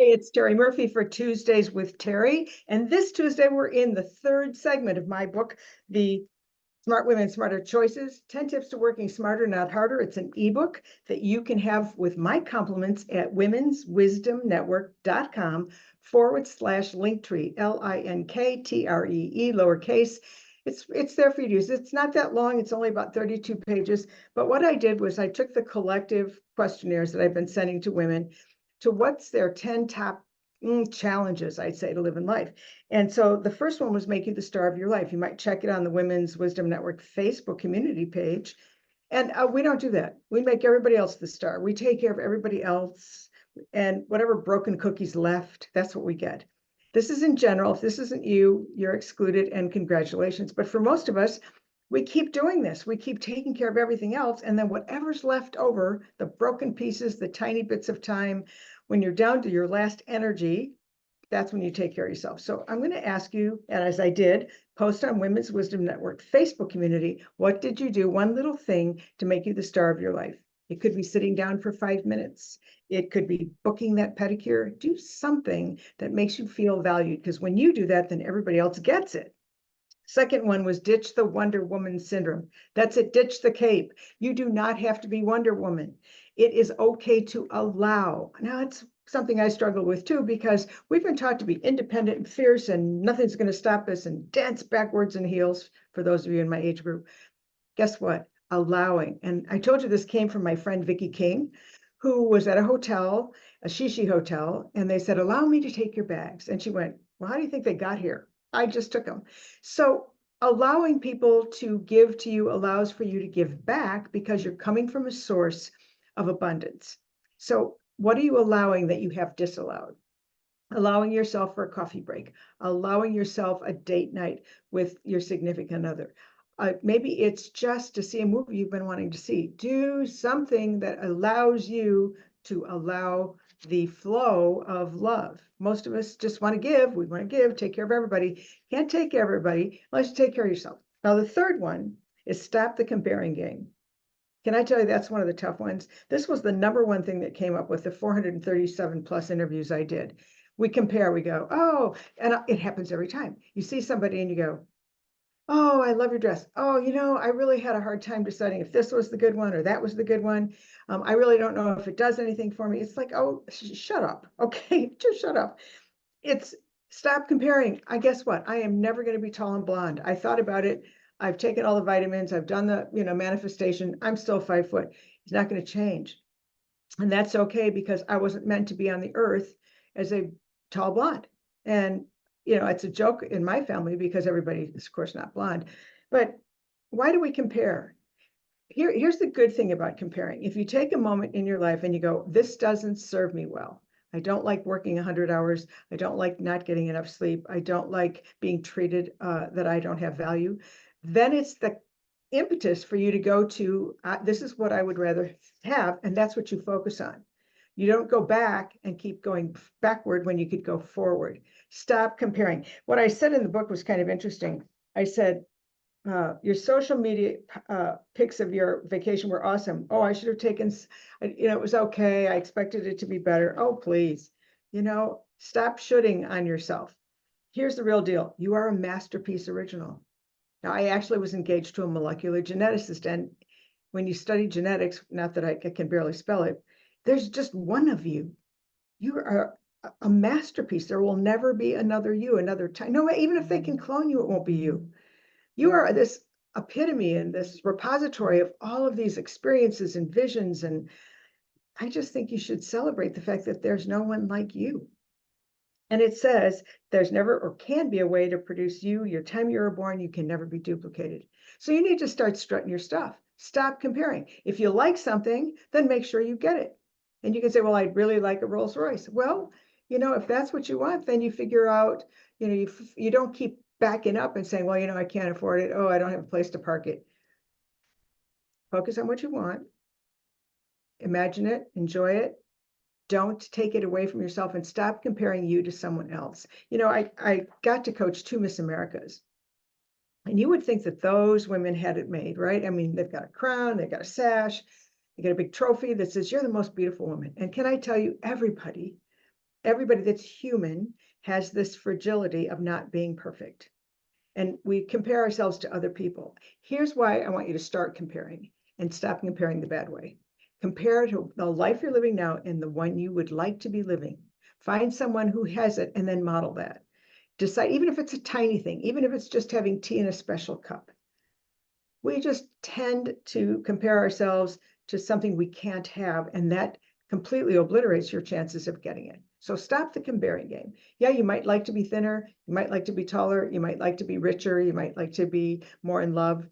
Hey, it's Terry Murphy for Tuesdays with Terry. And this Tuesday, we're in the third segment of my book, The Smart Women, Smarter Choices, 10 Tips to Working Smarter, Not Harder. It's an ebook that you can have with my compliments at womenswisdomnetwork.com/linktree, LINKTREE, lowercase. It's there for you to use. It's not that long. It's only about 32 pages. But what I did was I took the collective questionnaires that I've been sending to women to what's their 10 top challenges, I'd say, to live in life. And so the first one was make you the star of your life. You might check it on the Women's Wisdom Network Facebook community page. And we don't do that. We make everybody else the star. We take care of everybody else. And whatever broken cookies left, that's what we get. This is in general. If this isn't you, you're excluded, and congratulations. But for most of us, we keep doing this. We keep taking care of everything else. And then whatever's left over, the broken pieces, the tiny bits of time, when you're down to your last energy, that's when you take care of yourself. So I'm going to ask you, and as I did, post on Women's Wisdom Network Facebook community, what did you do? One little thing to make you the star of your life. It could be sitting down for 5 minutes. It could be booking that pedicure. Do something that makes you feel valued, because when you do that, then everybody else gets it. Second one was ditch the Wonder Woman syndrome. That's it. Ditch the cape. You do not have to be Wonder Woman. It is okay to allow. Now, it's something I struggle with too, because we've been taught to be independent and fierce and nothing's going to stop us and dance backwards in heels, for those of you in my age group. Guess what? Allowing. And I told you this came from my friend Vicki King, who was at a hotel, a shishi hotel, and they said, allow me to take your bags. And she went, well, how do you think they got here? I just took them. So allowing people to give to you allows for you to give back, because you're coming from a source of abundance. So what are you allowing that you have disallowed? Allowing yourself for a coffee break, allowing yourself a date night with your significant other. Maybe it's just to see a movie you've been wanting to see. Do something that allows you to allow the flow of love. Most of us just want to give. We want to give, take care of everybody. Can't take care of everybody unless you take care of yourself. Now, the third one is stop the comparing game. Can I tell you that's one of the tough ones? This was the number one thing that came up with the 437 plus interviews I did. We compare, we go, oh, and it happens every time. You see somebody and you go, oh, I love your dress. Oh, I really had a hard time deciding if this was the good one or that was the good one. I really don't know if it does anything for me. It's like, oh, shut up. Okay, just shut up. It's stop comparing. I guess what? I am never going to be tall and blonde. I thought about it. I've taken all the vitamins. I've done the, manifestation. I'm still 5 foot. It's not going to change. And that's okay, because I wasn't meant to be on the earth as a tall blonde. And it's a joke in my family because everybody is, of course, not blonde. But why do we compare? Here's the good thing about comparing. If you take a moment in your life and you go, this doesn't serve me well. I don't like working 100 hours. I don't like not getting enough sleep. I don't like being treated that I don't have value. Then it's the impetus for you to go to, this is what I would rather have. And that's what you focus on. You don't go back and keep going backward when you could go forward. Stop comparing. What I said in the book was kind of interesting. I said, your social media pics of your vacation were awesome. Oh, I should have taken, it was okay. I expected it to be better. Oh, please, stop shooting on yourself. Here's the real deal. You are a masterpiece original. Now, I actually was engaged to a molecular geneticist. And when you study genetics, not that I can barely spell it, there's just one of you. You are a masterpiece. There will never be another you, another time. No, even if they can clone you, it won't be you. You are this epitome and this repository of all of these experiences and visions. And I just think you should celebrate the fact that there's no one like you. And it says there's never or can be a way to produce you. Your time you were born, you can never be duplicated. So you need to start strutting your stuff. Stop comparing. If you like something, then make sure you get it. And you can say, well, I'd really like a Rolls Royce. Well, if that's what you want, then you figure out, you don't keep backing up and saying, well, I can't afford it. Oh, I don't have a place to park it. Focus on what you want. Imagine it, enjoy it. Don't take it away from yourself, and stop comparing you to someone else. I got to coach 2 Miss Americas. And you would think that those women had it made, right? I mean, they've got a crown, they've got a sash, they got a big trophy that says, you're the most beautiful woman. And can I tell you, everybody everybody that's human has this fragility of not being perfect. And we compare ourselves to other people. Here's why I want you to start comparing and stop comparing the bad way. Compare to the life you're living now and the one you would like to be living. Find someone who has it and then model that. Decide, even if it's a tiny thing, even if it's just having tea in a special cup. We just tend to compare ourselves to something we can't have, and that completely obliterates your chances of getting it. So stop the comparing game. Yeah, you might like to be thinner, you might like to be taller, you might like to be richer, you might like to be more in love.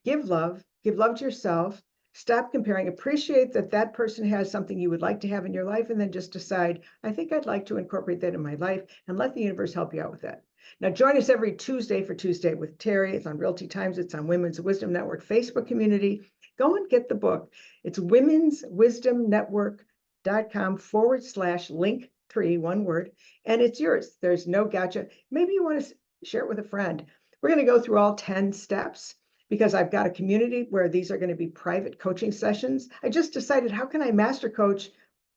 Give love to yourself. Stop comparing. Appreciate that that person has something you would like to have in your life, and then just decide, I think I'd like to incorporate that in my life, and let the universe help you out with that. Now, join us every Tuesday for Tuesday with Terri. It's on Realty Times. It's on Women's Wisdom Network Facebook community. Go and get the book. It's womenswisdomnetwork.com/link3, one word, and it's yours. There's no gotcha. Maybe you want to share it with a friend. We're going to go through all 10 steps because I've got a community where these are going to be private coaching sessions. I just decided, how can I master coach?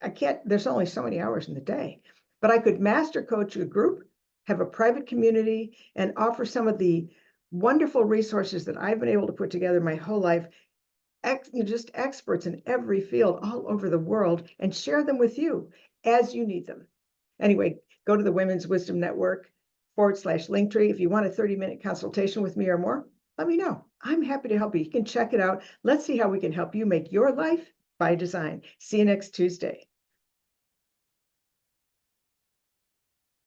I can't, there's only so many hours in the day, but I could master coach a group, have a private community, and offer some of the wonderful resources that I've been able to put together my whole life, just experts in every field all over the world, and share them with you as you need them. Anyway, go to the Women's Wisdom Network /Linktree. If you want a 30-minute consultation with me or more, let me know. I'm happy to help you. You can check it out. Let's see how we can help you make your life by design. See you next Tuesday.